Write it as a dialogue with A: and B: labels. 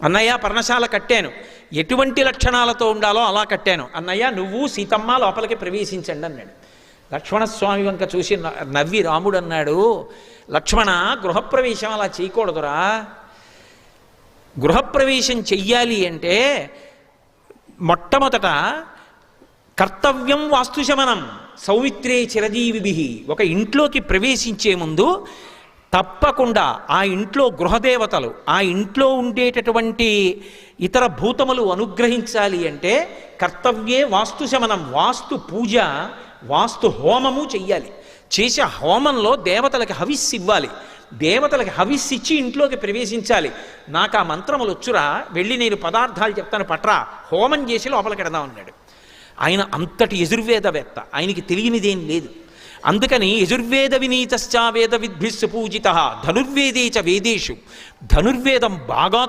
A: అన్నయ్య పర్ణశాల కట్టాను, ఎటువంటి లక్షణాలతో ఉండాలో అలా కట్టాను, అన్నయ్య నువ్వు సీతమ్మ లోపలికి ప్రవేశించండి అన్నాడు. లక్ష్మణస్వామి వంక చూసి నవ్వి రాముడు అన్నాడు, లక్ష్మణ, గృహప్రవేశం అలా చేయకూడదురా. గృహప్రవేశం చెయ్యాలి అంటే మొట్టమొదట కర్తవ్యం వాస్తుశమనం సౌమిత్రే చిరజీవిభి. ఒక ఇంట్లోకి ప్రవేశించే ముందు తప్పకుండా ఆ ఇంట్లో గృహదేవతలు, ఆ ఇంట్లో ఉండేటటువంటి ఇతర భూతములు అనుగ్రహించాలి అంటే కర్తవ్యే వాస్తుశమనం, వాస్తు పూజ, వాస్తు హోమము చెయ్యాలి. చేసే హోమంలో దేవతలకి హవిస్సు ఇవ్వాలి, దేవతలకి హవిస్సు ఇచ్చి ఇంట్లోకి ప్రవేశించాలి. నాకు ఆ మంత్రములు వచ్చురా, వెళ్ళి నేను పదార్థాలు చెప్తాను పట్రా, హోమం చేసి లోపలికి వెడదాం అన్నాడు. ఆయన అంతటి యజుర్వేదవేత్త, ఆయనకి తెలియనిదేం లేదు. అందుకని యజుర్వేద వినీతశ్చ వేద విద్భిస్సు పూజిత ధనుర్వేదే చ వేదేషు, ధనుర్వేదం బాగా